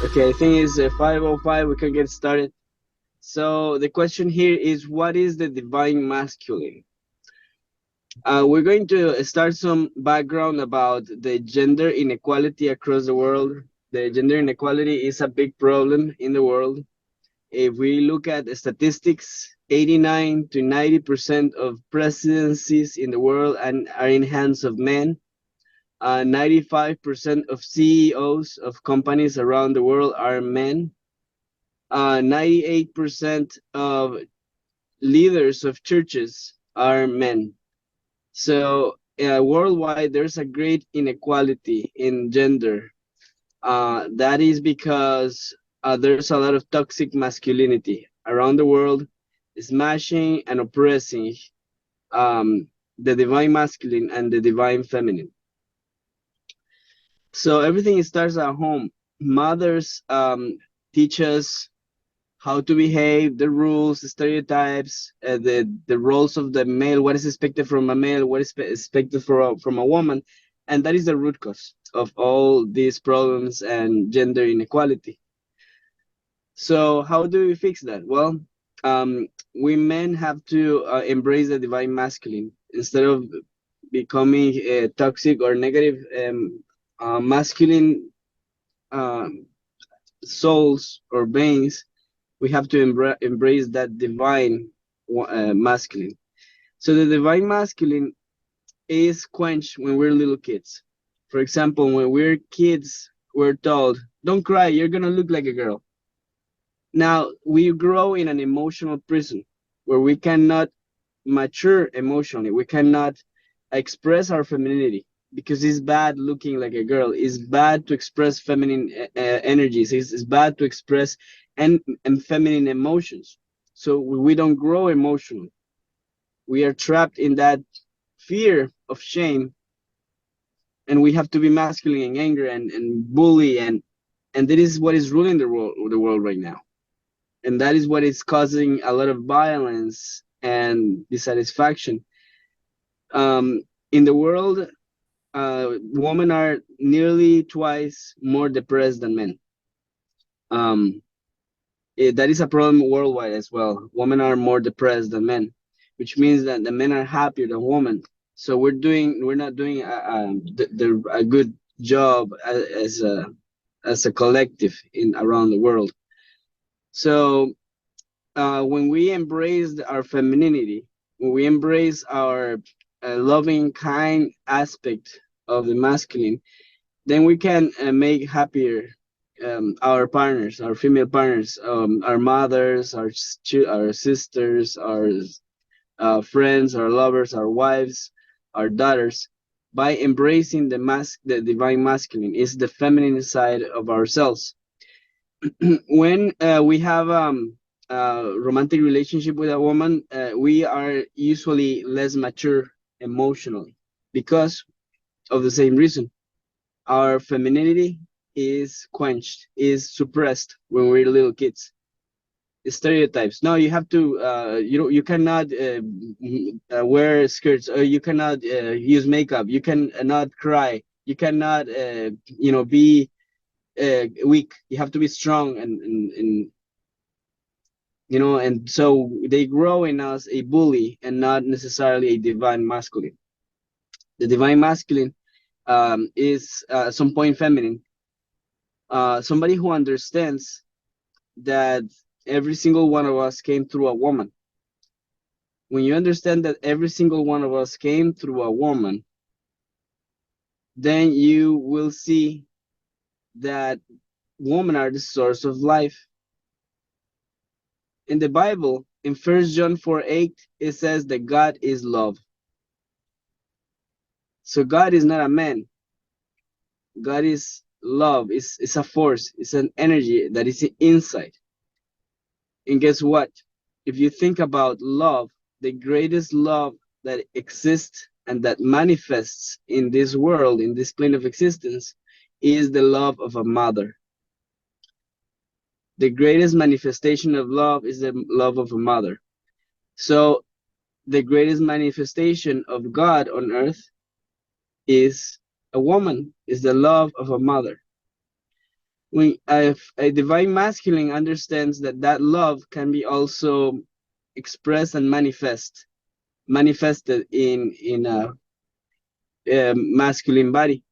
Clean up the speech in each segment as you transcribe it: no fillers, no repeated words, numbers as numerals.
Okay, I think it's 5:05. We can get started. So the question here is, what is the divine masculine? We're going to start some background about the gender inequality across the world. The gender inequality is a big problem in the world. If we look at the statistics, 89 to 90% of presidencies in the world are in hands of men. 95% of CEOs of companies around the world are men. 98% of leaders of churches are men. So worldwide, there's a great inequality in gender. That is because there's a lot of toxic masculinity around the world, smashing and oppressing the divine masculine and the divine feminine. So everything starts at home. Mothers teach us how to behave, the rules, the stereotypes, the roles of the male, what is expected from a male, what is expected from a woman, and that is the root cause of all these problems and gender inequality. So how do we fix that? Well, we men have to embrace the divine masculine instead of becoming toxic or negative masculine um, souls or beings. We have to embrace that divine masculine. So the divine masculine is quenched when we're little kids. For example, when we're kids, we're told, don't cry, you're going to look like a girl. Now, we grow in an emotional prison where we cannot mature emotionally. We cannot express our femininity because it's bad looking like a girl. It's bad to express feminine energies. It's bad to express and feminine emotions. So we don't grow emotionally. We are trapped in that fear of shame, and we have to be masculine and anger and bully and that is what is ruling the world right now. And that is what is causing a lot of violence and dissatisfaction. In the world, women are nearly twice more depressed than men. Um, that is a problem worldwide as well. Women are more depressed than men, which means that the men are happier than women. So we're not doing a good job as a collective in around the world. So when we embrace our femininity, when we embrace our loving, kind aspect of the masculine, then we can make happier our partners, our female partners, our mothers, our sisters, our friends, our lovers, our wives, our daughters, by embracing the divine masculine. Is the feminine side of ourselves. When we have a romantic relationship with a woman, we are usually less mature emotionally because of the same reason. Our femininity is quenched, is suppressed when we're little kids. Stereotypes. No, you have to. You cannot wear skirts, or you cannot use makeup. You cannot cry. You cannot be weak. You have to be strong and so they grow in us a bully and not necessarily a divine masculine. The divine masculine is at some point feminine. Somebody who understands that every single one of us came through a woman. When you understand that every single one of us came through a woman, then you will see that women are the source of life. In the Bible, in 1 John 4:8, it says that God is love. So God is not a man. God is love. It's a force. It's an energy that is inside. And guess what? If you think about love, the greatest love that exists and that manifests in this world, in this plane of existence, is the love of a mother. The greatest manifestation of love is the love of a mother. So the greatest manifestation of God on earth is a woman, is the love of a mother. When a divine masculine understands that that love can be also expressed and manifested in a masculine body.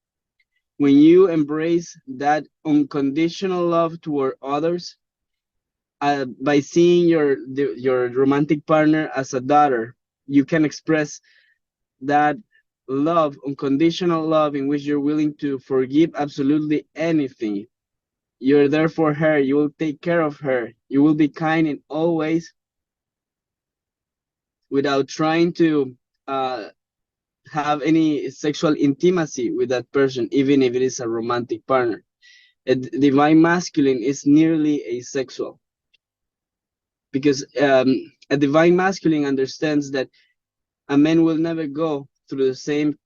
When you embrace that unconditional love toward others, by seeing your romantic partner as a daughter, you can express that love, unconditional love, in which you're willing to forgive absolutely anything. You're there for her. You will take care of her. You will be kind in all ways without trying to uh, have any sexual intimacy with that person, even if it is a romantic partner. A divine masculine is nearly asexual because a divine masculine understands that a man will never go through the same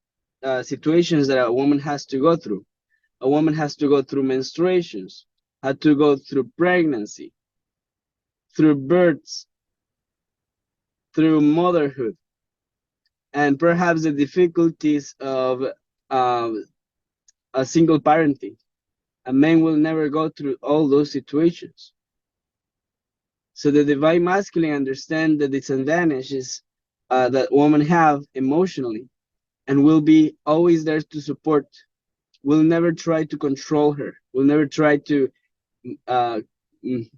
situations that a woman has to go through. A woman has to go through menstruations, had to go through pregnancy, through births, through motherhood, and perhaps the difficulties of uh, a single parenting. A man will never go through all those situations. So the divine masculine understand the disadvantages that women have emotionally and will be always there to support. Will never try to control her. Will never try uh, mm,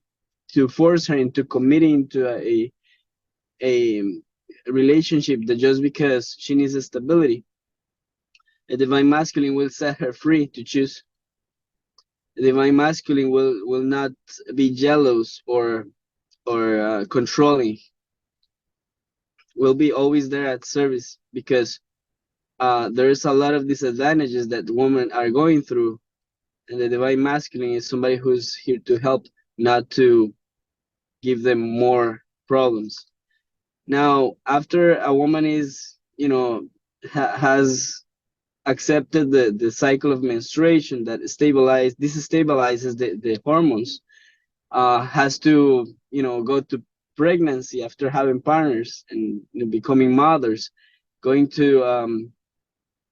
to force her into committing to a relationship that just because she needs a stability. A divine masculine will set her free to choose. A divine masculine will not be jealous or controlling. Will be always there at service because there's a lot of disadvantages that women are going through, and the divine masculine is somebody who's here to help, not to give them more problems. Now, after a woman is, has accepted the cycle of menstruation that destabilizes the hormones, has to, go to pregnancy after having partners and becoming mothers, going to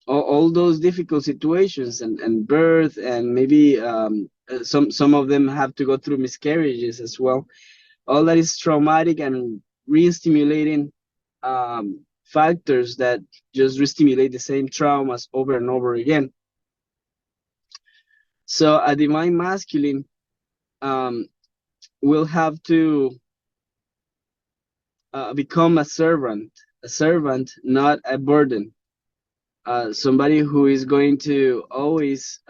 all those difficult situations and birth, and maybe some of them have to go through miscarriages as well. All that is traumatic and re-stimulating factors that just re-stimulate the same traumas over and over again. So a divine masculine um, will have to become a servant, not a burden. Somebody who is going to always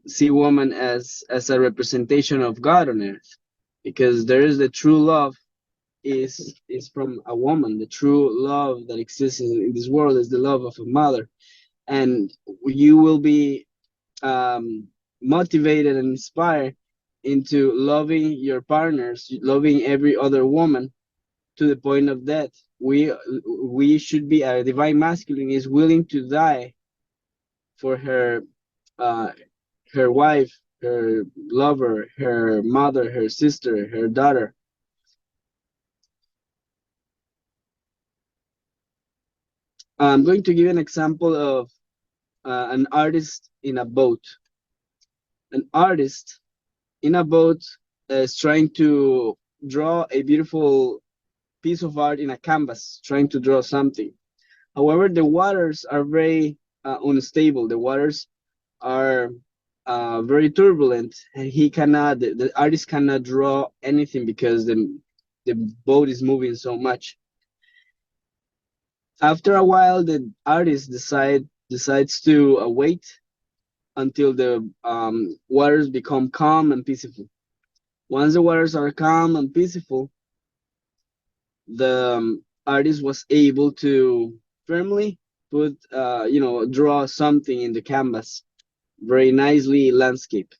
see woman as a representation of God on earth, because there is the true love is from a woman. The true love that exists in this world is the love of a mother, and you will be motivated and inspired into loving your partners, loving every other woman to the point of death. We should be, a divine masculine is willing to die for uh, her wife, her lover, her mother, her sister, her daughter. I'm going to give you an example of an artist in a boat. An artist in a boat is trying to draw a beautiful piece of art in a canvas, trying to draw something. However, the waters are very unstable. The waters are very turbulent, and the artist cannot draw anything because the boat is moving so much. After a while, the artist decides to wait until the waters become calm and peaceful. Once the waters are calm and peaceful, the artist was able to firmly draw something in the canvas, very nicely landscape.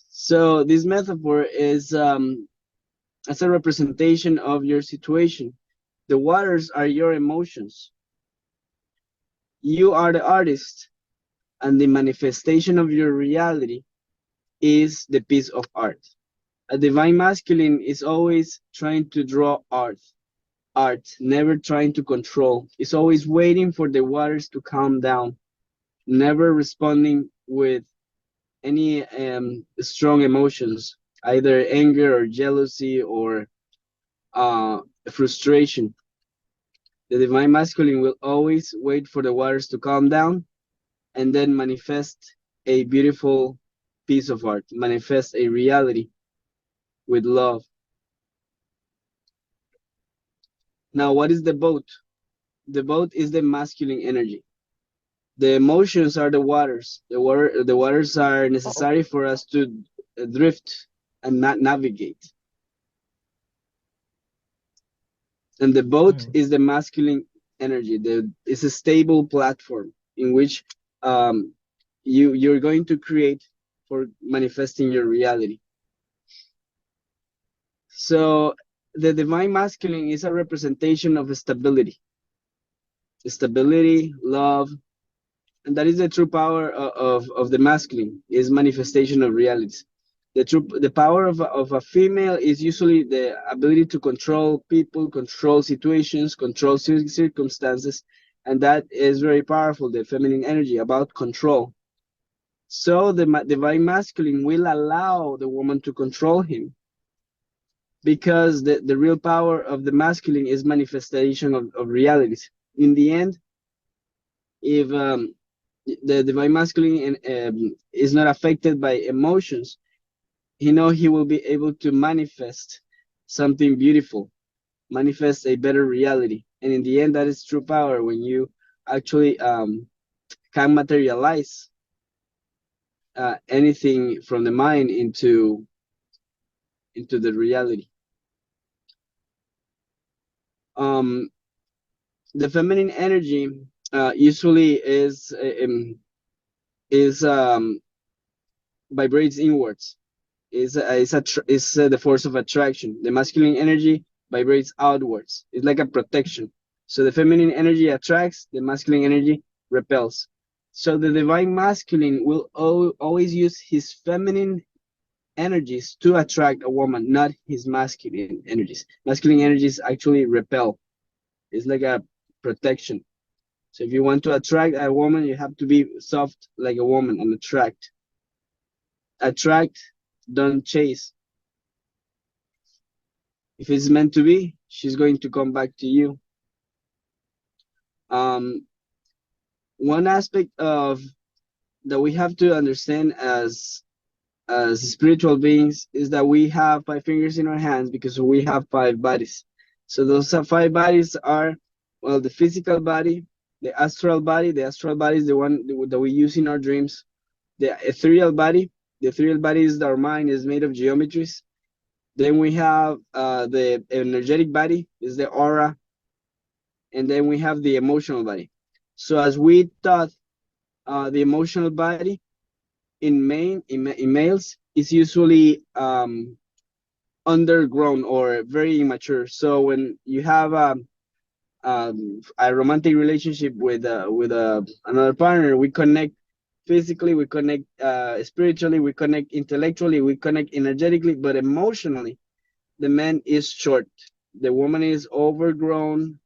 So this metaphor is as a representation of your situation. The waters are your emotions. You are the artist, and the manifestation of your reality is the piece of art. A divine masculine is always trying to draw art, never trying to control. Is always waiting for the waters to calm down, never responding with any strong emotions, either anger or jealousy or frustration. The divine masculine will always wait for the waters to calm down and then manifest a beautiful piece of art, manifest a reality with love. Now, what is the boat? The boat is the masculine energy. The emotions are the waters. The waters are necessary for us to drift and not navigate. And the boat is the masculine energy. It's a stable platform in which you're going to create for manifesting your reality. So the divine masculine is a representation of stability, love, and that is the true power of the masculine, is manifestation of realities. The power of a female is usually the ability to control people, control situations, control circumstances, and that is very powerful, the feminine energy about control. So the divine masculine will allow the woman to control him, because the real power of the masculine is manifestation of realities. In the end, if the divine masculine is not affected by emotions, he will be able to manifest something beautiful, manifest a better reality. And in the end, that is true power, when you actually can materialize anything from the mind into the reality. The feminine energy usually is vibrates inwards. Is the force of attraction. The masculine energy vibrates outwards. It's like a protection. So the feminine energy attracts, the masculine energy repels. So the divine masculine will always use his feminine energies to attract a woman, not his masculine energies. Masculine energies actually repel. It's like a protection. So if you want to attract a woman, you have to be soft like a woman and attract. Attract, don't chase. If it's meant to be, she's going to come back to you. One aspect of that we have to understand as spiritual beings is that we have 5 fingers in our hands because we have 5 bodies. So those 5 bodies are, well, the physical body, the astral body. The astral body is the one that we use in our dreams. The ethereal body is our mind, is made of geometries. Then we have the energetic body, is the aura. And then we have the emotional body. So as we thought, the emotional body in males is usually undergrown or very immature. So when you have a romantic relationship with another partner, we connect physically, we connect spiritually, we connect intellectually, we connect energetically, but emotionally, the man is short. The woman is overgrown,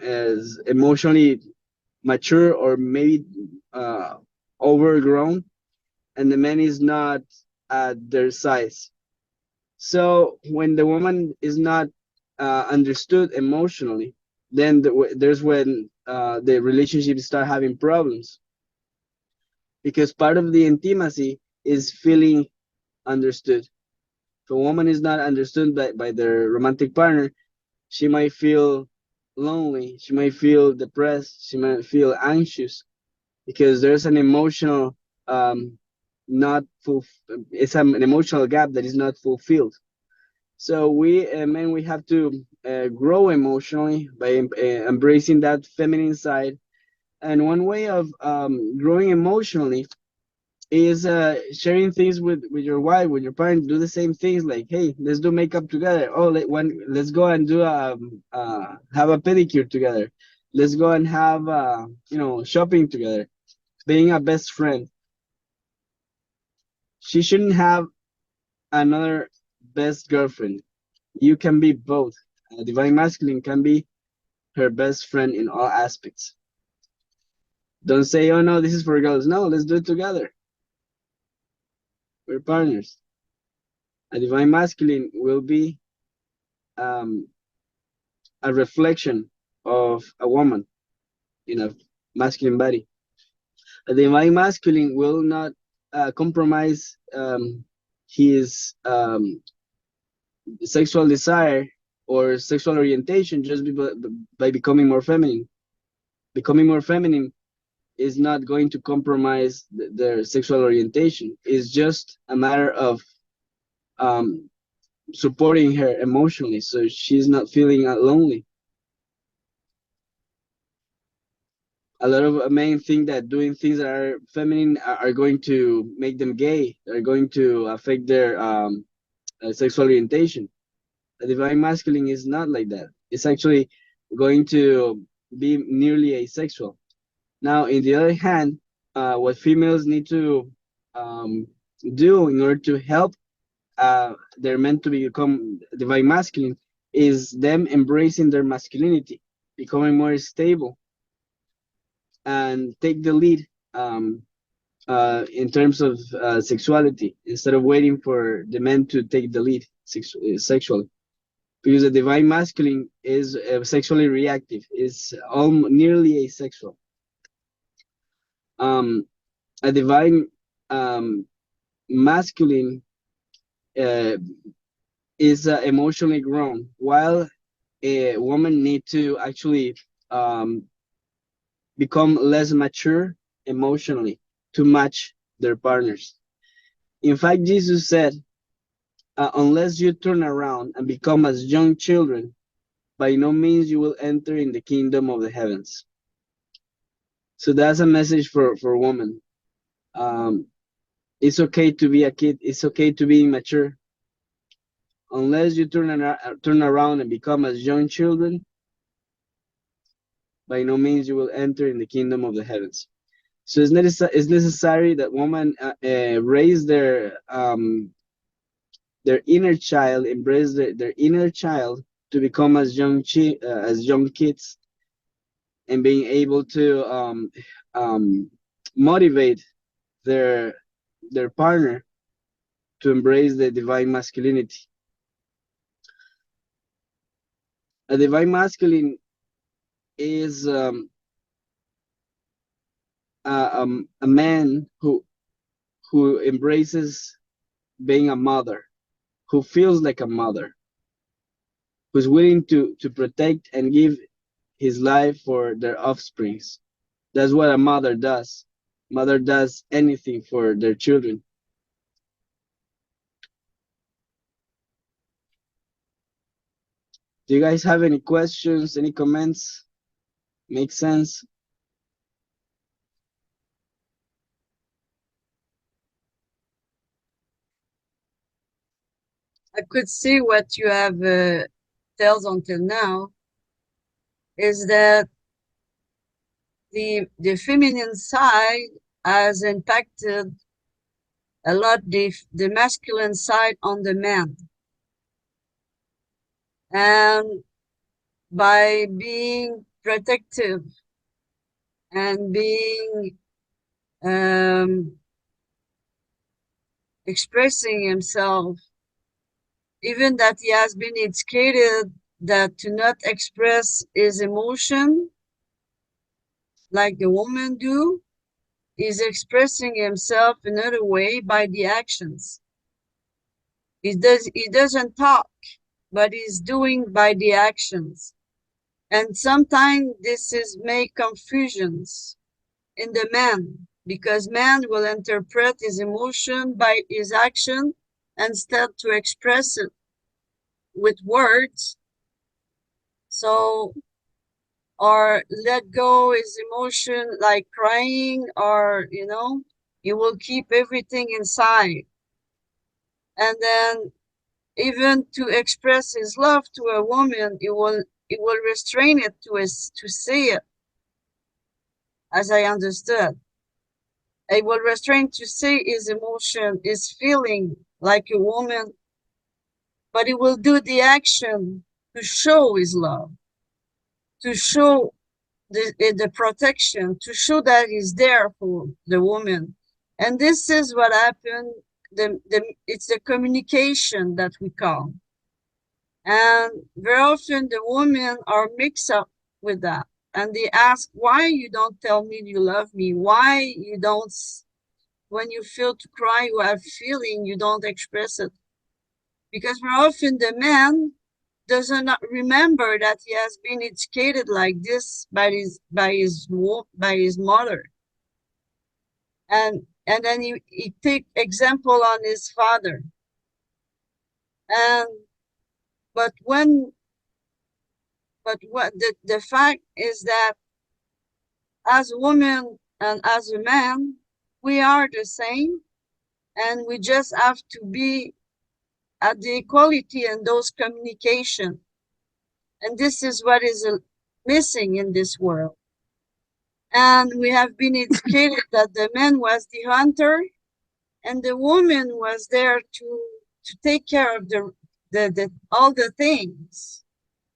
as emotionally mature, or maybe overgrown, and the man is not at their size. So when the woman is not understood emotionally, then there's when the relationship start having problems, because part of the intimacy is feeling understood. If a woman is not understood by their romantic partner, she might feel lonely, she might feel depressed, she might feel anxious, because there's an emotional not full it's an emotional gap that is not fulfilled. So we men, we have to grow emotionally by embracing that feminine side. And one way of growing emotionally is sharing things with your wife, with your parents. Do the same things, like, hey, let's do makeup together. Oh, let's go and do have a pedicure together. Let's go and have shopping together. Being a best friend. She shouldn't have another best girlfriend. You can be both. Divine masculine can be her best friend in all aspects. Don't say, oh no, this is for girls. No, let's do it together. We're partners. A divine masculine will be um, a reflection of a woman in a masculine body. A divine masculine will not compromise his sexual desire or sexual orientation just by becoming more feminine. Becoming more feminine is not going to compromise their sexual orientation. It's just a matter of um, supporting her emotionally so she's not feeling lonely. A lot of men think that doing things that are feminine are going to make them gay, are going to affect their sexual orientation. A divine masculine is not like that. It's actually going to be nearly asexual. Now, in the other hand, what females need to um, do in order to help their men to become divine masculine is them embracing their masculinity, becoming more stable, and take the lead in terms of sexuality instead of waiting for the men to take the lead sexually. Because the divine masculine is sexually reactive, is nearly asexual. Um, a divine masculine uh, is emotionally grown, while a woman need to actually um, become less mature emotionally to match their partners. In fact, Jesus said, unless you turn around and become as young children, by no means you will enter in the kingdom of the heavens. So that's a message for women. Um, it's okay to be a kid. It's okay to be immature. Unless you turn around and become as young children, by no means you will enter in the kingdom of the heavens. So it's necessary that women raise their inner child, embrace their inner child to become as young kids, and being able to motivate their partner to embrace the divine masculinity. A divine masculine is a man who embraces being a mother, who feels like a mother, who's willing to protect and give his life for their offsprings. That's what a mother does. Mother does anything for their children. Do you guys have any questions, any comments? Make sense? I could see what you have tells until now is that the feminine side has impacted a lot the masculine side on the man. And by being protective and being expressing himself, even that he has been educated that to not express his emotion like the woman do, is expressing himself another way by the actions. He doesn't talk, but he's doing by the actions. And sometimes this is make confusions in the man because man will interpret his emotion by his action instead to express it with words. So, or let go his emotion like crying, or he will keep everything inside. And then even to express his love to a woman, it will restrain it to say it, as I understood. It will restrain to say his emotion, his feeling like a woman, but it will do the action to show his love, to show the protection, to show that he's there for the woman. And this is what happened it's the communication that we call. And very often the women are mixed up with that. And they ask, why you don't tell me you love me? Why you don't, when you feel to cry, you have feeling, you don't express it? Because very often the man doesn't remember that he has been educated like this by his mother. And then he take example on his father. And but when but what the fact is that as a woman and as a man, we are the same, and we just have to be at the equality in those communication. And this is what is missing in this world. And we have been educated that the man was the hunter and the woman was there to take care of the all the things,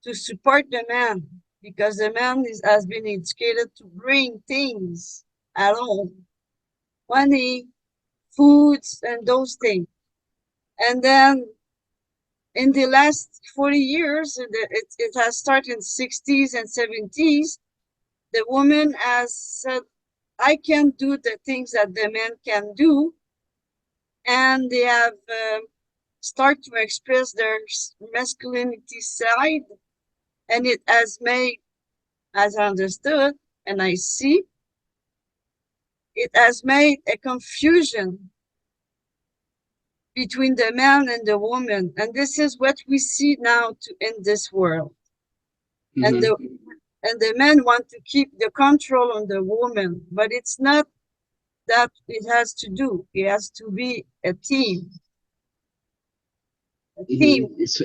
to support the man, because the man has been educated to bring things at home, money, foods, and those things. And then in the last 40 years, it has started in 60s and 70s, the woman has said, I can do the things that the man can do. And they have start to express their masculinity side. And it has made, as I understood, and I see, it has made a confusion between the man and the woman. And this is what we see now in this world. And Mm-hmm. the men want to keep the control on the woman, but it's not that it has to do. It has to be a team. A team. Mm-hmm.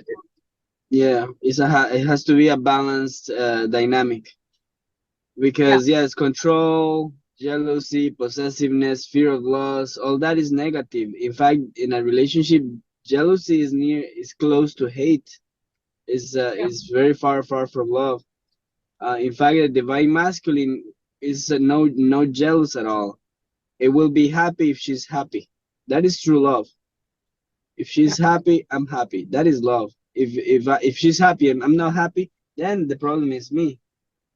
Yeah, it has to be a balanced dynamic, Yeah, because yes, control, jealousy, possessiveness, fear of loss, all that is negative. In fact, in a relationship, jealousy is close to hate. yeah, Is very far from love. In fact, the divine masculine is no jealous at all. It will be happy if she's happy. That is true love. If yeah, she's happy, I'm happy. That is love. If she's happy and I'm not happy, then the problem is me.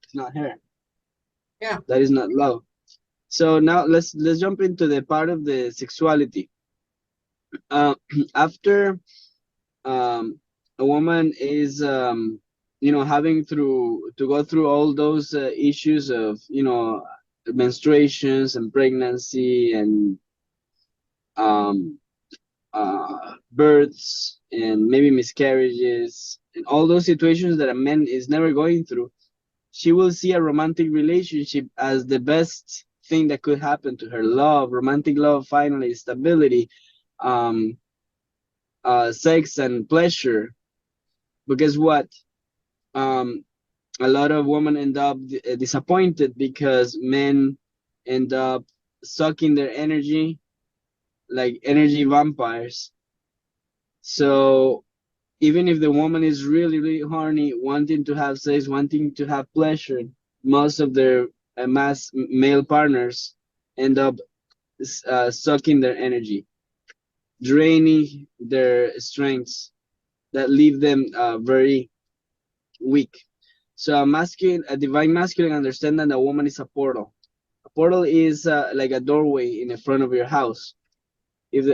It's not her. yeah, That is not love. So now let's jump into the part of the sexuality. Uh, after a woman is having to go through all those issues of menstruations and pregnancy and um, births and maybe miscarriages and all those situations that a man is never going through, she will see a romantic relationship as the best thing that could happen to her. Love, romantic love, finally, stability, um, sex and pleasure. But guess what? Um, a lot of women end up disappointed because men end up sucking their energy like energy vampires. So even if the woman is really horny, wanting to have sex, wanting to have pleasure, most of their mass male partners end up sucking their energy, draining their strengths, that leave them very weak. So a divine masculine understand that a woman is a portal. A portal is like a doorway in the front of your house. If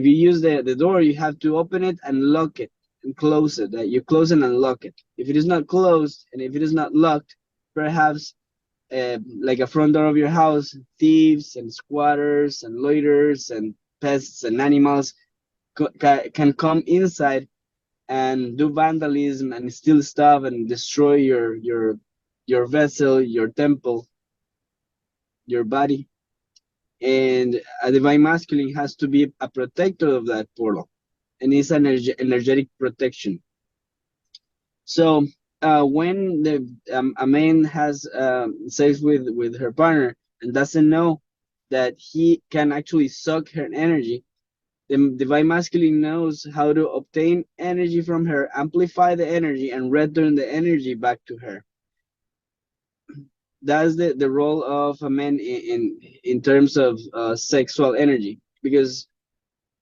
you use the door, you have to open it and lock it and close it. You close it and lock it. If it is not closed and if it is not locked, perhaps like a front door of your house, thieves and squatters and loiterers and pests and animals can come inside and do vandalism and steal stuff and destroy your vessel, your temple, your body. And a divine masculine has to be a protector of that portal, and it's an energetic protection. So when a man has sex with her partner and doesn't know that he can actually suck her energy, the divine masculine knows how to obtain energy from her, amplify the energy, and return the energy back to her. That's the role of a man in terms of sexual energy, because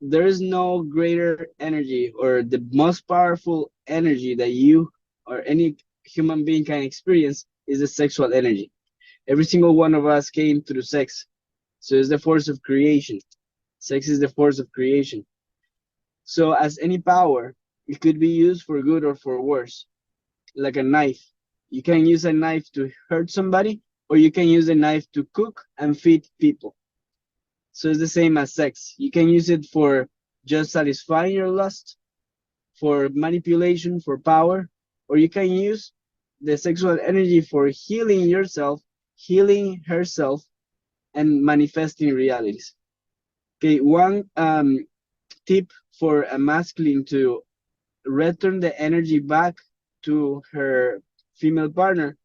there is no greater energy, or the most powerful energy that you or any human being can experience is the sexual energy. Every single one of us came through sex. So it's the force of creation. Sex is the force of creation. So as any power, it could be used for good or for worse, like a knife. You can use a knife to hurt somebody, or you can use a knife to cook and feed people. So it's the same as sex. You can use it for just satisfying your lust, for manipulation, for power, or you can use the sexual energy for healing yourself, healing herself, and manifesting realities. Okay, one tip for a masculine to return the energy back to her female partner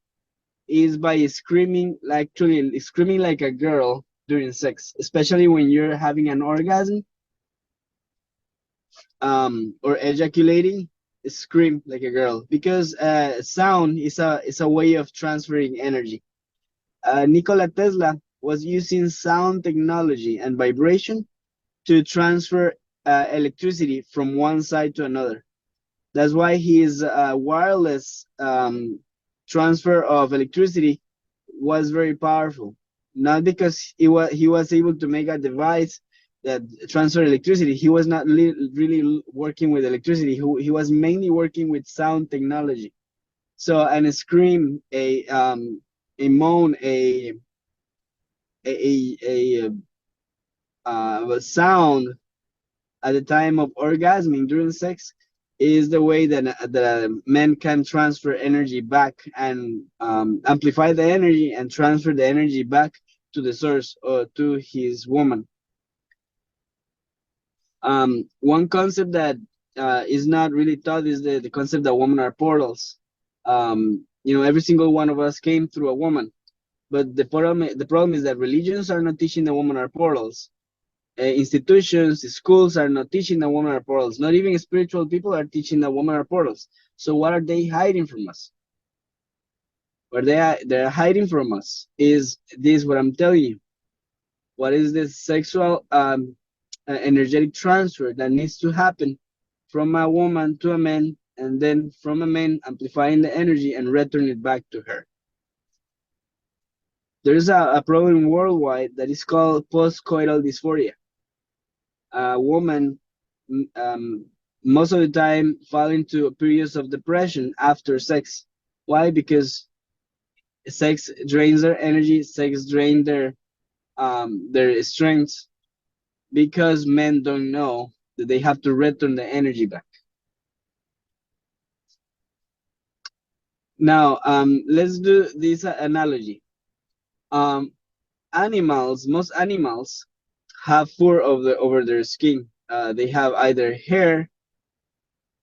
is by screaming, like actually screaming like a girl during sex, especially when you're having an orgasm, or ejaculating. Scream like a girl, because sound is a way of transferring energy. Nikola Tesla was using sound technology and vibration to transfer electricity from one side to another. That's why his wireless transfer of electricity was very powerful. Not because he was able to make a device that transfer electricity. He was not really working with electricity. He was mainly working with sound technology. So and a scream, a moan, a sound at the time of orgasming during sex is the way that the men can transfer energy back and amplify the energy and transfer the energy back to the source or to his woman. One concept that is not really taught is the concept that women are portals. Every single one of us came through a woman, but the problem is that religions are not teaching the women are portals. Institutions, schools are not teaching that women are portals. Not even spiritual people are teaching that women are portals. So what are they hiding from us? What they're hiding from us is this: what I'm telling you. What is this sexual energetic transfer that needs to happen from a woman to a man, and then from a man amplifying the energy and return it back to her? There's a problem worldwide that is called postcoital dysphoria. A woman um, most of the time fall into periods of depression after sex. Why? Because sex drains their energy, sex drains their strength, because men don't know that they have to return the energy back. Now, let's do this analogy. Um, most animals have fur over their skin. They have either hair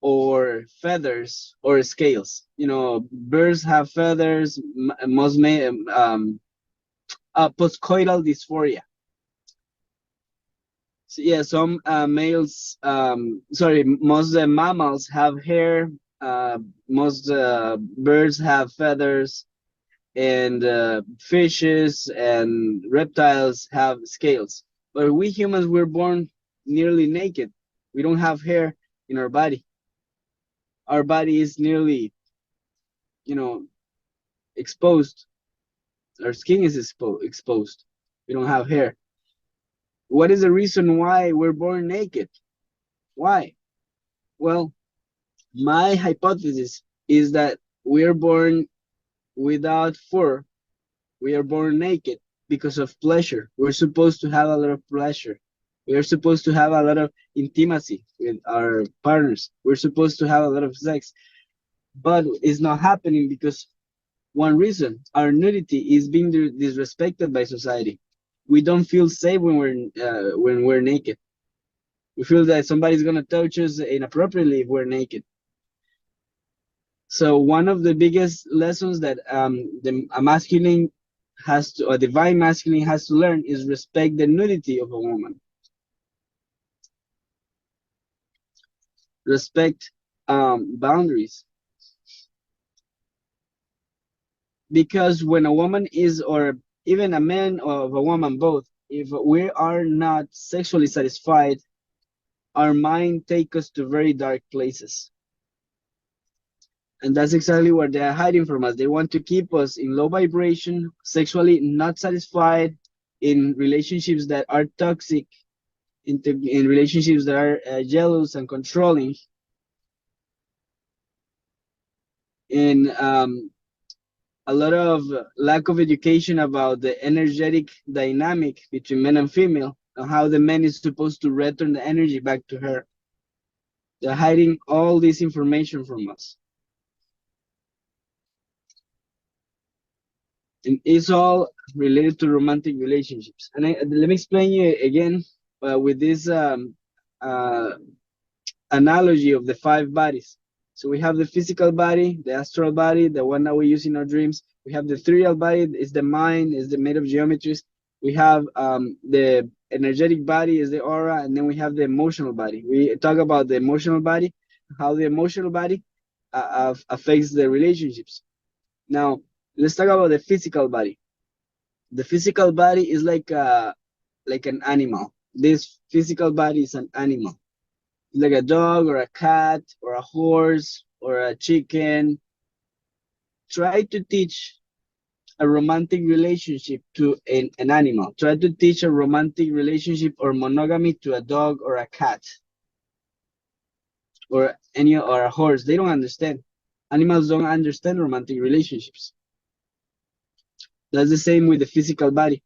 or feathers or scales. Birds have feathers. Most may postcoital dysphoria. So yeah, some most mammals have hair. Most birds have feathers, and fishes and reptiles have scales. But we humans, we're born nearly naked. We don't have hair in our body. Our body is nearly, you know, exposed. Our skin is exposed. We don't have hair. What is the reason why we're born naked? Why? Well, my hypothesis is that we're born without fur. We are born naked because of pleasure. We're supposed to have a lot of pleasure. We are supposed to have a lot of intimacy with our partners. We're supposed to have a lot of sex, but it's not happening because one reason: our nudity is being disrespected by society. We don't feel safe when we're naked. We feel that somebody's gonna touch us inappropriately if we're naked. So one of the biggest lessons that a divine masculine has to learn is respect the nudity of a woman. Respect boundaries. Because when a woman is, or even a man or a woman, both, if we are not sexually satisfied, our mind take us to very dark places. And that's exactly what they're hiding from us. They want to keep us in low vibration, sexually not satisfied, in relationships that are toxic, in relationships that are jealous and controlling, in a lot of lack of education about the energetic dynamic between men and female, and how the man is supposed to return the energy back to her. They're hiding all this information from us. And it's all related to romantic relationships. And let me explain you again with this uh, analogy of the five bodies. So we have the physical body, the astral body, the one that we use in our dreams. We have the ethereal body, is the mind, is the made of geometries. We have the energetic body, is the aura, and then we have the emotional body. We talk about the emotional body, how the emotional body affects the relationships. Now, let's talk about the physical body. The physical body is like an animal. This physical body is an animal, like a dog or a cat or a horse or a chicken. Try to teach a romantic relationship to an animal. Try to teach a romantic relationship or monogamy to a dog or a cat or a horse. They don't understand. Animals don't understand romantic relationships. That's the same with the physical body.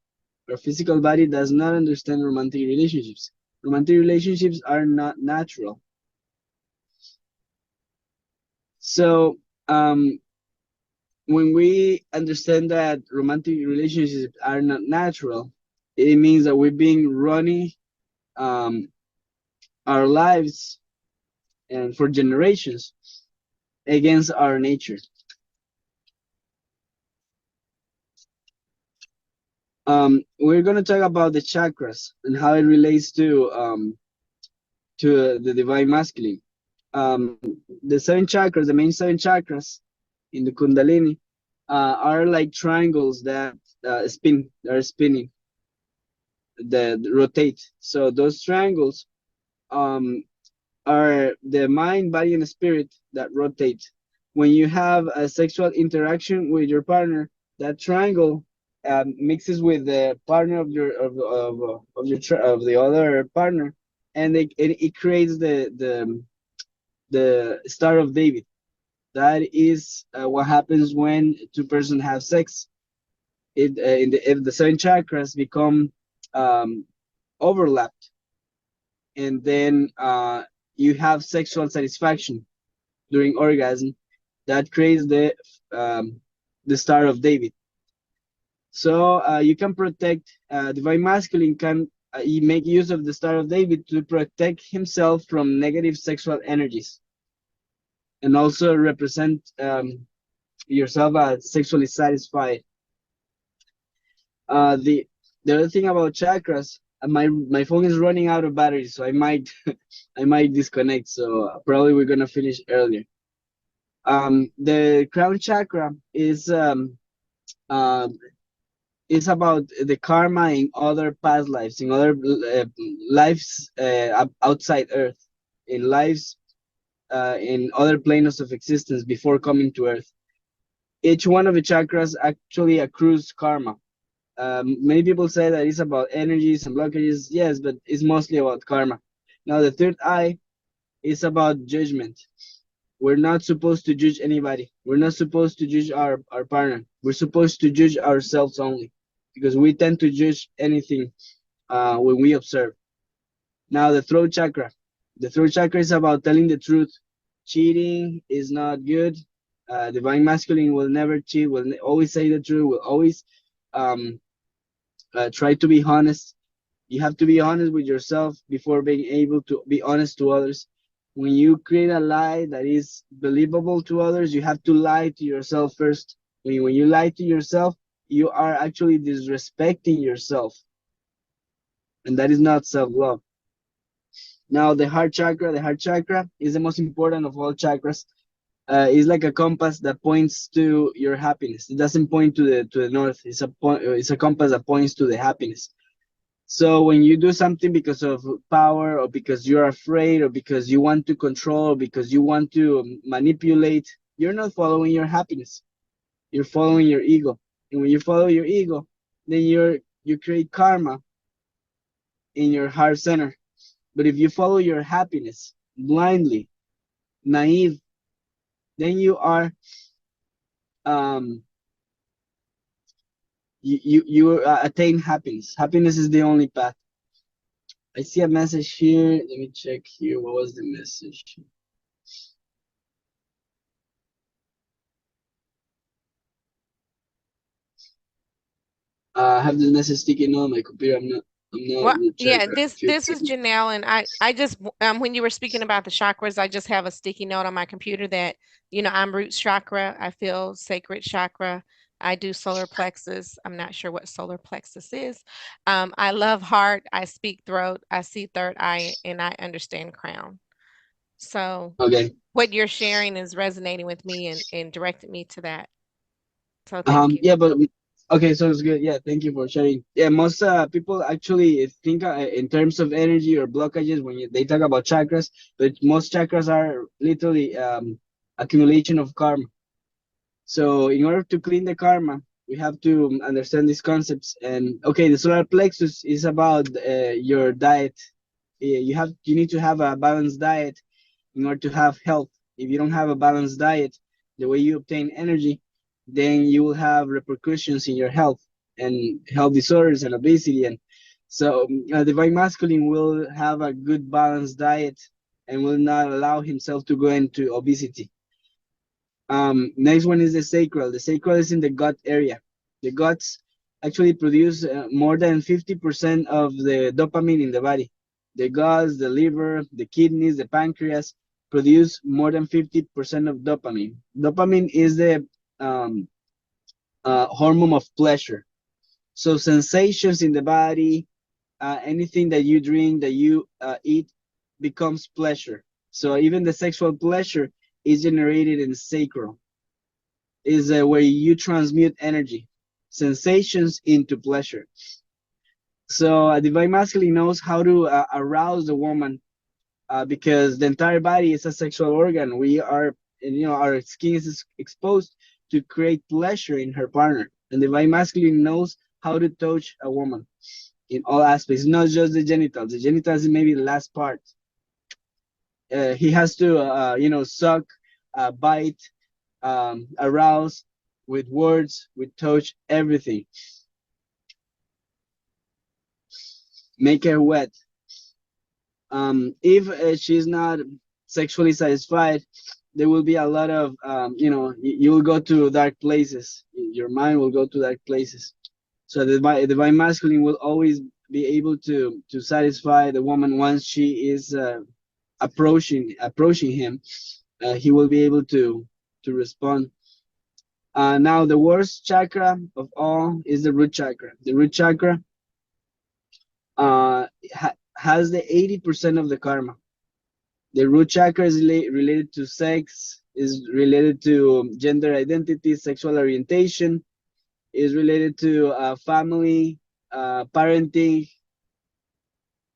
Our physical body does not understand romantic relationships. Romantic relationships are not natural. So when we understand that romantic relationships are not natural, it means that we've been running um, our lives and for generations against our nature. We're going to talk about the chakras and how it relates to the divine masculine. The seven chakras, the main seven chakras in the Kundalini, are like triangles that are spinning, that rotate. So those triangles um, are the mind, body, and spirit that rotate. When you have a sexual interaction with your partner, that triangle mixes with the partner of the other partner, and it creates the Star of David. That is what happens when two persons have sex. If the seven chakras become um, overlapped, and then you have sexual satisfaction during orgasm, that creates the Star of David. So you can protect divine masculine can make use of the Star of David to protect himself from negative sexual energies, and also represent yourself as sexually satisfied. The other thing about chakras, my phone is running out of battery, so I might I might disconnect. So probably we're gonna finish earlier. The crown chakra uh, is about the karma in other past lives, in other lives outside Earth, in lives in other planes of existence before coming to Earth. Each one of the chakras actually accrues karma. Many people say that it's about energies and blockages. Yes, but it's mostly about karma. Now, the third eye is about judgment. We're not supposed to judge anybody. We're not supposed to judge our partner. We're supposed to judge ourselves only, because we tend to judge anything when we observe. Now, the throat chakra. The throat chakra is about telling the truth. Cheating is not good. Divine masculine will never cheat, will always say the truth, will always um, try to be honest. You have to be honest with yourself before being able to be honest to others. When you create a lie that is believable to others, you have to lie to yourself first. When you lie to yourself, you are actually disrespecting yourself, and that is not self-love. Now, the heart chakra is the most important of all chakras. It's like a compass that points to your happiness. It doesn't point to the north. It's a compass that points to the happiness. So when you do something because of power, or because you're afraid, or because you want to control, or because you want to manipulate, you're not following your happiness. You're following your ego. And when you follow your ego, then you create karma in your heart center. But if you follow your happiness blindly, naive, then um you attain happiness. Happiness is the only path. I see a message here. Let me check here. What was the message? I have this message sticking on my computer. I'm not Well, able to check yeah, a few this is things. Janelle, and I just when you were speaking about the chakras, I just have a sticky note on my computer that, I'm root chakra. I feel sacred chakra. I do solar plexus. I'm not sure what solar plexus is. I love heart. I speak throat. I see third eye, and I understand crown. So Okay. what you're sharing is resonating with me and directed me to that. So thank you. Yeah, but okay, so it's good. Yeah, thank you for sharing. Yeah, most people actually think in terms of energy or blockages when they talk about chakras, but most chakras are literally accumulation of karma. So in order to clean the karma, we have to understand these concepts. And okay, the solar plexus is about your diet. You need to have a balanced diet in order to have health. If you don't have a balanced diet, the way you obtain energy, then you will have repercussions in your health and health disorders and obesity. And so, divine masculine will have a good balanced diet and will not allow himself to go into obesity. Next one is the sacral. The sacral is in the gut area. The guts actually produce more than 50% of the dopamine in the body. The guts, the liver, the kidneys, the pancreas produce more than 50% of dopamine. Dopamine is the um, hormone of pleasure. So sensations in the body, anything that you drink, that you eat, becomes pleasure. So even the sexual pleasure is generated in sacral, is where you transmute energy, sensations into pleasure. So a divine masculine knows how to arouse the woman because the entire body is a sexual organ. We are, and, our skin is exposed to create pleasure in her partner. And divine masculine knows how to touch a woman in all aspects, not just the genitals. The genitals is maybe the last part. He has to, suck, bite, arouse with words, with touch, everything. Make her wet. If she's not sexually satisfied, there will be a lot of, you will go to dark places. Your mind will go to dark places. So the divine masculine will always be able to satisfy the woman once she is approaching him. He will be able to respond. Now, the worst chakra of all is the root chakra. The root chakra has the 80% of the karma. The root chakra is related to sex, is related to gender identity, sexual orientation, is related to family, parenting.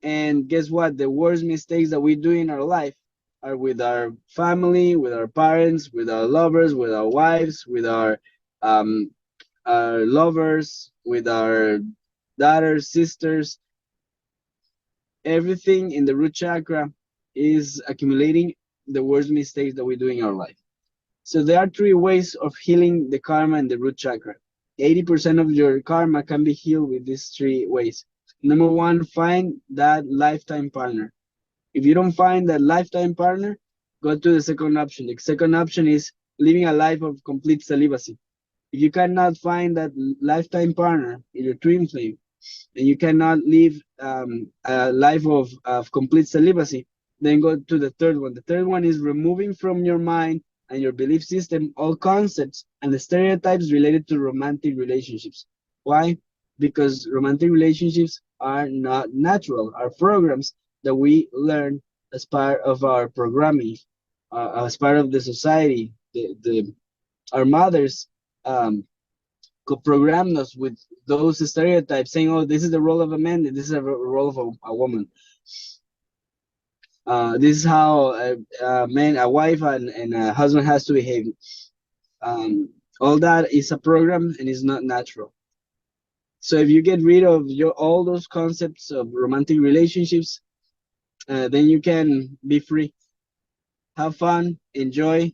And guess what? The worst mistakes that we do in our life are with our family, with our parents, with our lovers, with our wives, with um, our lovers, with our daughters, sisters. Everything in the root chakra is accumulating the worst mistakes that we do in our life. So there are three ways of healing the karma in the root chakra. 80% of your karma can be healed with these three ways. Number one, find that lifetime partner. If you don't find that lifetime partner, go to the second option. The second option is living a life of complete celibacy. If you cannot find that lifetime partner in your twin flame, and you cannot live a life of complete celibacy, then go to the third one. The third one is removing from your mind and your belief system all concepts and the stereotypes related to romantic relationships. Why? Because romantic relationships are not natural, are programs that we learn as part of our programming, as part of the society. Our mothers um, programmed us with those stereotypes, saying, "Oh, this is the role of a man. This is a role of a woman. This is how a man, a wife, and a husband has to behave." All that is a program and is not natural. So if you get rid of all those concepts of romantic relationships, then you can be free, have fun, enjoy.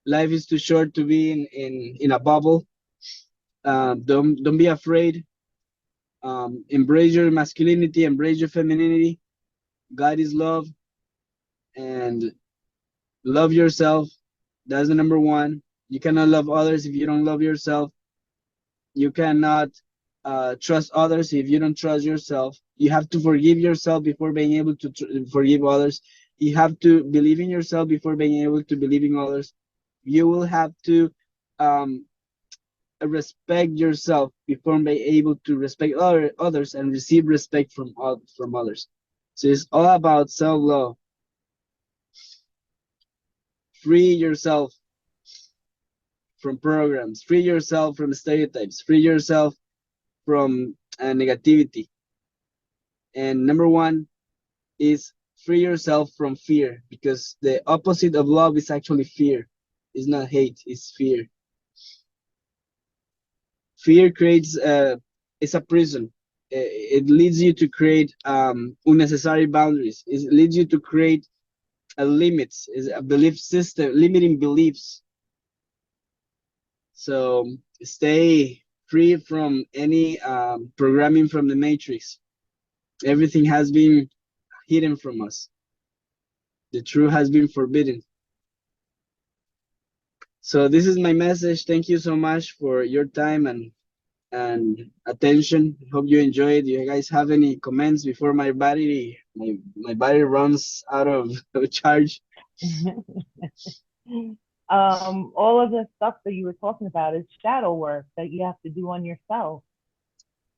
Life is too short to be in a bubble. Don't be afraid. Embrace your masculinity, embrace your femininity. God is love, and love yourself. That's the number one. You cannot love others if you don't love yourself. You cannot trust others if you don't trust yourself. You have to forgive yourself before being able to forgive others. You have to believe in yourself before being able to believe in others. You will have to um, respect yourself before being able to respect others and receive respect from others. So it's all about self-love. Free yourself from programs, free yourself from stereotypes, free yourself from negativity. And number one is free yourself from fear, because the opposite of love is actually fear. It's not hate, it's fear. Fear creates it's a prison. It leads you to create unnecessary boundaries. It leads you to create a limits, is a belief system, limiting beliefs. So stay free from any programming from the matrix. Everything has been hidden from us. The truth has been forbidden. So this is my message. Thank you so much for your time and attention. Hope you enjoyed. Do you guys have any comments before my battery runs out of charge? All of the stuff that you were talking about is shadow work that you have to do on yourself,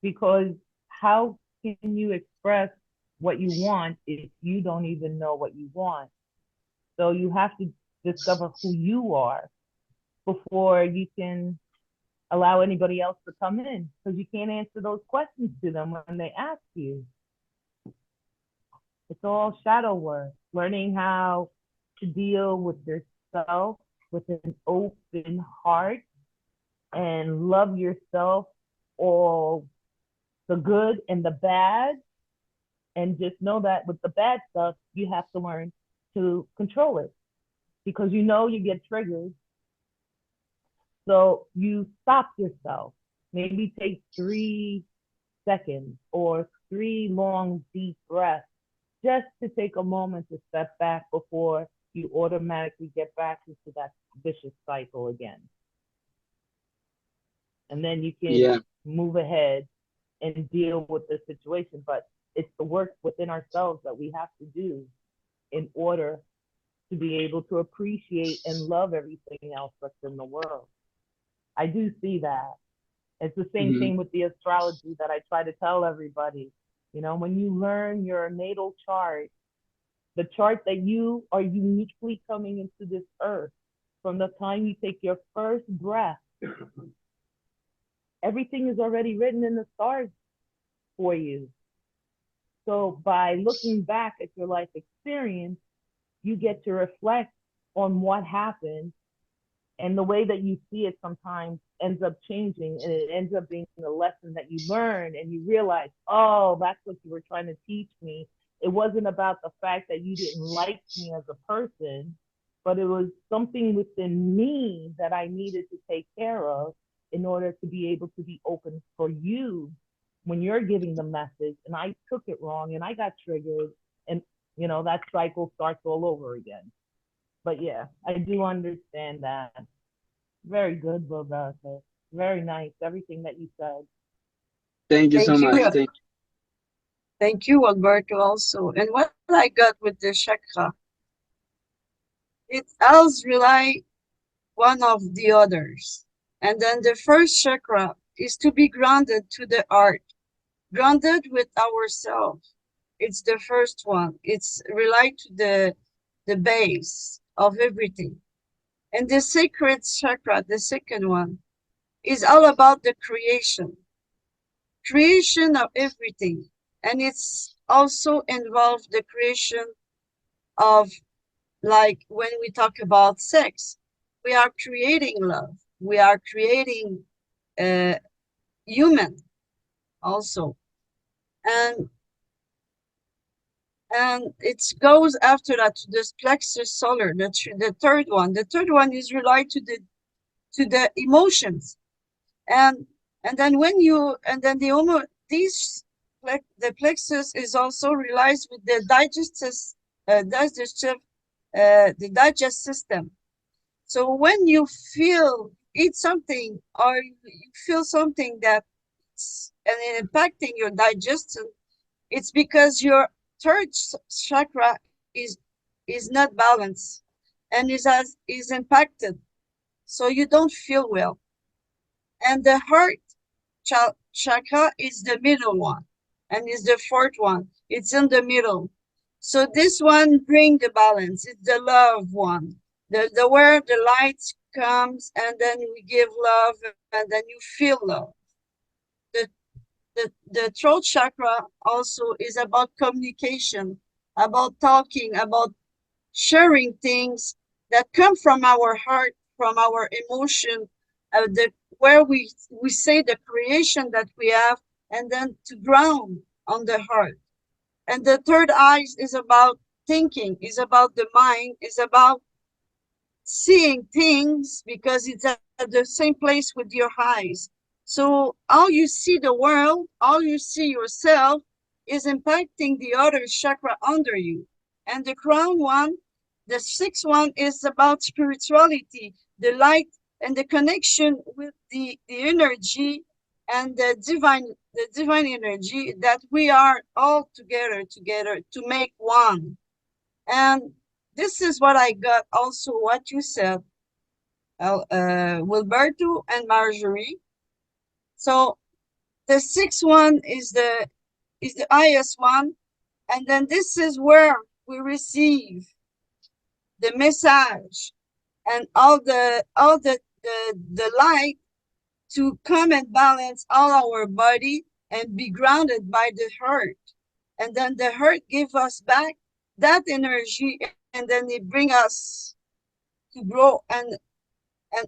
because how can you express what you want if you don't even know what you want? So you have to discover who you are before you can allow anybody else to come in, because you can't answer those questions to them when they ask you. It's all shadow work, learning how to deal with yourself with an open heart and love yourself, all the good and the bad. And just know that with the bad stuff, you have to learn to control it, because you know you get triggered. So you stop yourself. Maybe take 3 seconds or 3 long, deep breaths, just to take a moment to step back before you automatically get back into that vicious cycle again. And then you can move ahead and deal with the situation. But it's the work within ourselves that we have to do in order to be able to appreciate and love everything else that's in the world. I do see that. It's the same thing with the astrology that I try to tell everybody. You know, when you learn your natal chart, the chart that you are uniquely coming into this earth, from the time you take your first breath, everything is already written in the stars for you. So by looking back at your life experience, you get to reflect on what happened, and the way that you see it sometimes ends up changing, and it ends up being a lesson that you learn, and you realize, oh, that's what you were trying to teach me. It wasn't about the fact that you didn't like me as a person, but it was something within me that I needed to take care of in order to be able to be open for you when you're giving the message. And I took it wrong and I got triggered, and you know, that cycle starts all over again. But yeah, I do understand that. Very good, Roberto. Very nice, everything that you said. Thank you so Thank much. you. Thank you, Alberto, also. And what I got with the chakra, it all rely one of the others. And then the first chakra is to be grounded to the heart, grounded with ourselves. It's the first one. It's rely to the base of everything. And the sacred chakra, the second one, is all about the creation of everything. And it's also involved the creation of, like when we talk about sex, we are creating love. We are creating human also. And it goes after that to this plexus solar, the third one. The third one is related to the emotions. And then when you and then these the plexus is also realized with the the digest system. So when you eat something, or you feel something that's and impacting your digestion, it's because your third chakra is not balanced and is impacted. So you don't feel well. And the heart chakra is the middle one, and is the fourth one. It's in the middle. So this one bring the balance. It's the love one, the where the light comes, and then we give love, and then you feel love. The the throat chakra also is about communication, about talking, about sharing things that come from our heart, from our emotion, the where we say the creation that we have, and then to ground on the heart. And the third eye is about thinking, is about the mind, is about seeing things, because it's at the same place with your eyes. So how you see the world, how you see yourself, is impacting the other chakra under you. And the crown one, the sixth one, is about spirituality, the light, and the connection with the energy and the divine energy, that we are all together to make one. And this is what I got also what you said, Wilberto and Marjorie. So the sixth one is the highest one, and then this is where we receive the message and all the light to come and balance all our body and be grounded by the heart. And then the heart give us back that energy, and then it bring us to grow and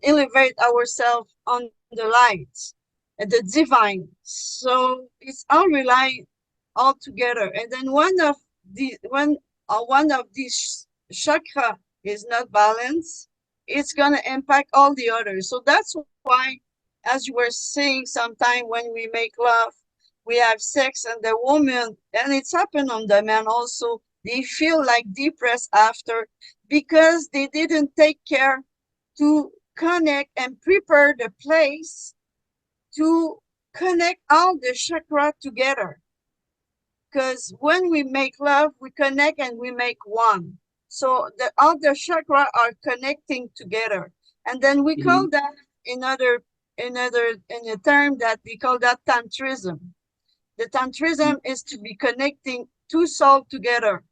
elevate ourselves on the light and the divine. So it's all rely all together. And then one of these chakra is not balanced, it's gonna impact all the others. So that's why, as you were saying, sometime when we make love, we have sex, and the woman, and it's happened on the men also, they feel like depressed after, because they didn't take care to connect and prepare the place to connect all the chakra together. Because when we make love, we connect and we make one. So the all the chakra are connecting together. And then we call that in a term that we call that tantrism. The tantrism is to be connecting two souls together.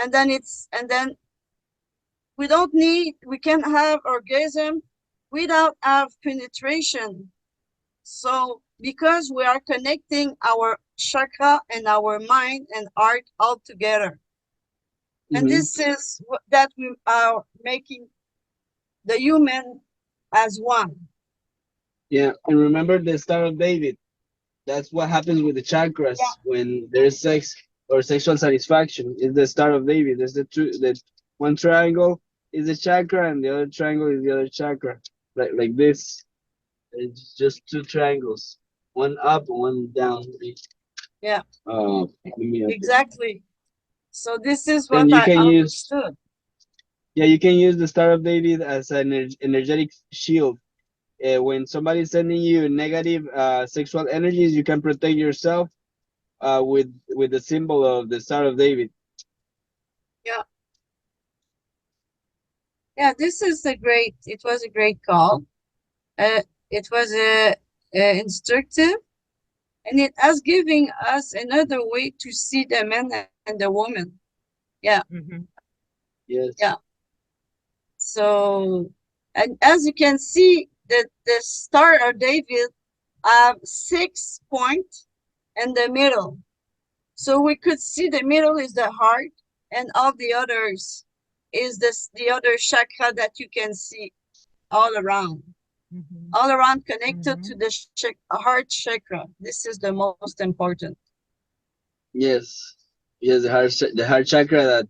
And then we can have orgasm without have penetration. So because we are connecting our chakra and our mind and heart all together. And this is that we are making the human as one. Yeah, and remember the Star of David. That's what happens with the chakras when there's sex or sexual satisfaction. Is the Star of David. There's the one triangle is the chakra, and the other triangle is the other chakra. Like this. It's just two triangles, one up and one down. Yeah, exactly. So this is Then what you I can use, understood. yeah, you can use the Star of David as an energetic shield. When somebody's sending you negative sexual energies, you can protect yourself with the symbol of the Star of David. Yeah. Yeah, it was a great call. It was instructive, and it has given us another way to see the man and the woman. Yeah. Yes. Yeah. So, and as you can see, the Star of David have 6 points in the middle. So we could see the middle is the heart, and all the others is the other chakra that you can see all around. All around connected to the heart chakra. This is the most important. Yes, yes, the heart chakra that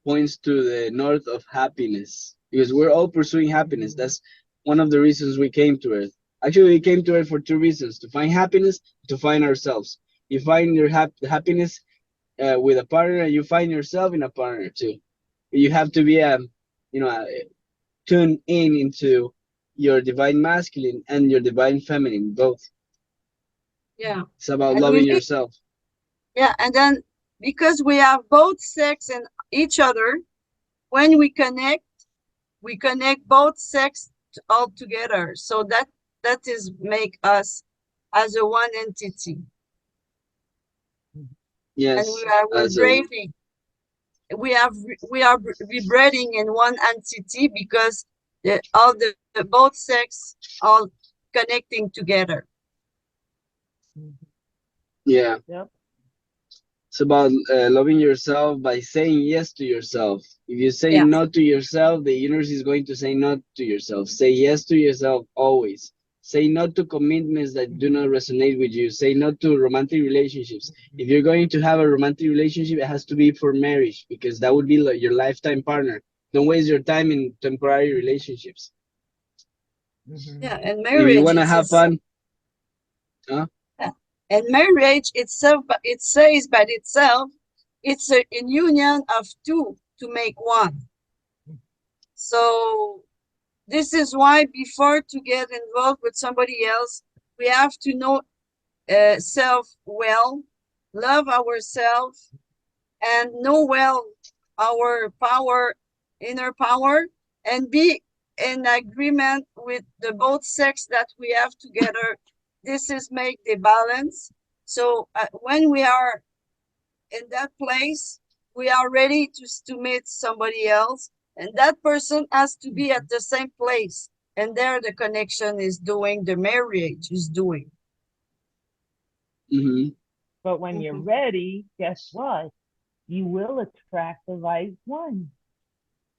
points to the north of happiness, because we're all pursuing happiness. That's one of the reasons we came to Earth. Actually, we came to Earth for two reasons: to find happiness, to find ourselves. You find your happiness with a partner, and you find yourself in a partner too. You have to be you know, tuned in into your divine masculine and your divine feminine, both. Yeah. It's about And we loving need, yourself. yeah, and then because we have both sex and each other, when we connect both sex all together. So that is make us as a one entity. And Yes, we're as a breathing. We are vibrating in one entity because all the both sex all connecting together. yeah. Yep. It's about loving yourself by saying yes to yourself. If you say Yeah. no to yourself, the universe is going to say no to yourself. Say yes to yourself always. Say no to commitments that do not resonate with you. Say no to romantic relationships. If you're going to have a romantic relationship, it has to be for marriage, because that would be like your lifetime partner. Don't waste your time in temporary relationships. Yeah, and If you marriage want to have is fun, huh? yeah. And marriage itself, but it says by itself, it's a union of two to make one. So this is why before to get involved with somebody else, we have to know self well, love ourselves, and know well our power, inner power, and be in agreement with the both sex that we have together. This is make the balance. So when we are in that place, we are ready to meet somebody else, and that person has to be at the same place. And there the connection is doing, the marriage is doing. Mm-hmm. But when you're ready, guess what? You will attract the right one.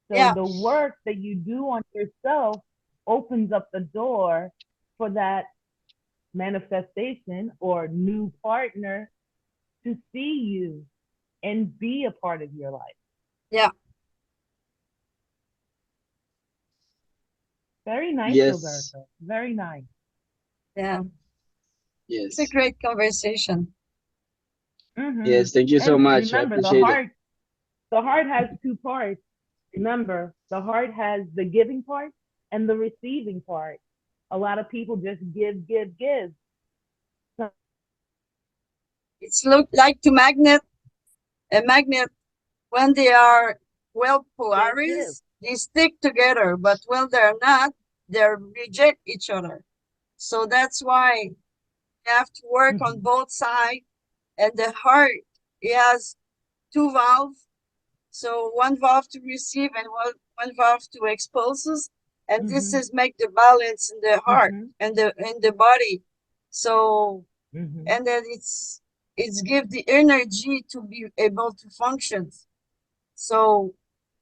So Yeah, the work that you do on yourself opens up the door for that manifestation or new partner to see you and be a part of your life. yeah, Very nice, Yes, Roberto. Very nice. yeah. It's a yes, great conversation. Mm-hmm. yes. Thank you so And much. I remember, appreciate it. the heart has two parts. Remember, the heart has the giving part and the receiving part. A lot of people just give, give, give. So It's look like to a magnet when they are well give. polarized, they stick together, but when they're not, they reject each other. So that's why you have to work on Mm-hmm. both sides. And the heart, it has two valves. So one valve to receive and one valve to expulses. And this Mm-hmm. is make the balance in the heart Mm-hmm. and the body. So Mm-hmm. and then it's give the energy to be able to function. So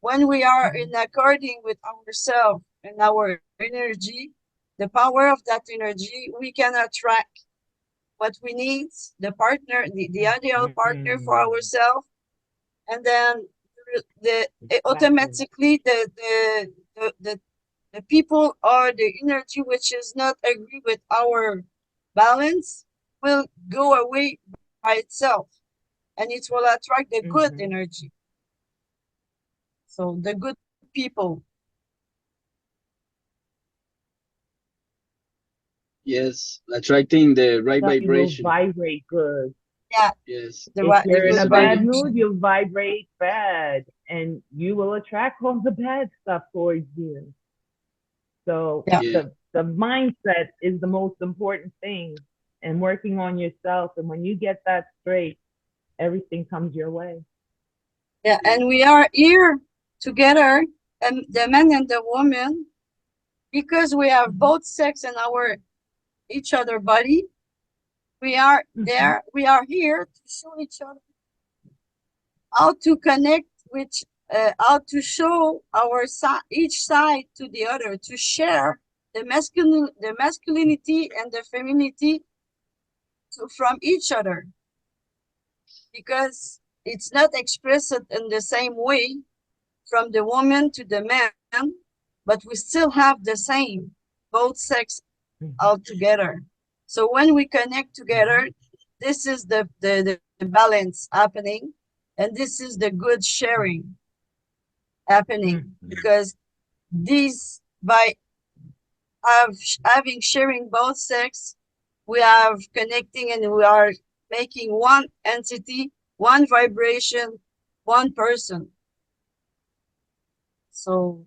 when we are Mm-hmm. in according with ourselves and our energy, the power of that energy, we can attract what we need, the partner, the ideal partner for Mm-hmm. ourselves, and then Exactly. automatically the people or the energy which is not agree with our balance will go away by itself, and it will attract the good Mm-hmm. energy. So the good people. Yes, attracting the right So you will vibration. vibrate good. Yeah, Yes, If the you're in it's good a about bad mood, vibration. you'll vibrate bad and you will attract all the bad stuff towards you. So Yeah, yeah, the mindset is the most important thing and working on yourself. And when you get that straight, everything comes your way. yeah, yeah, and we are here together, and the man and the woman, because we have both sex in our each other body, we are there, we are here to show each other how to connect with, how to show our each side to the other, to share the masculinity and the femininity from each other, because it's not expressed in the same way from the woman to the man, but we still have the same, both sex all together. So when we connect together, this is the balance happening, and this is the good sharing happening, because these, by having sharing both sex, we are connecting and we are making one entity, one vibration, one person. So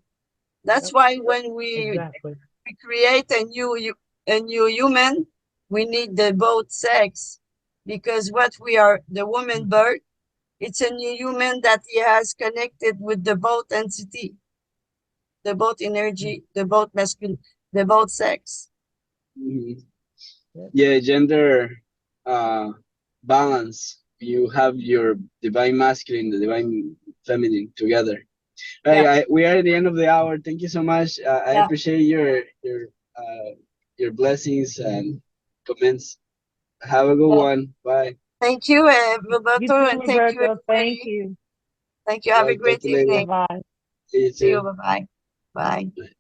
that's why when we create a new human, we need the both sex, because what we are, the woman birth, it's a new human that he has connected with the both entity, the both energy, the both masculine, the both sex. Yeah, gender balance. You have your divine masculine, the divine feminine together. Yeah. We are at the end of the hour. Thank you so much. I Yeah. appreciate your blessings and comments. Have a good one. Bye. Thank you, You Roberto, too, and thank you, Roberto. Thank everybody. you. Thank you. Have a Bye. Talk great to you later. evening. Bye-bye. See you See you. too. Bye-bye. Bye. Bye.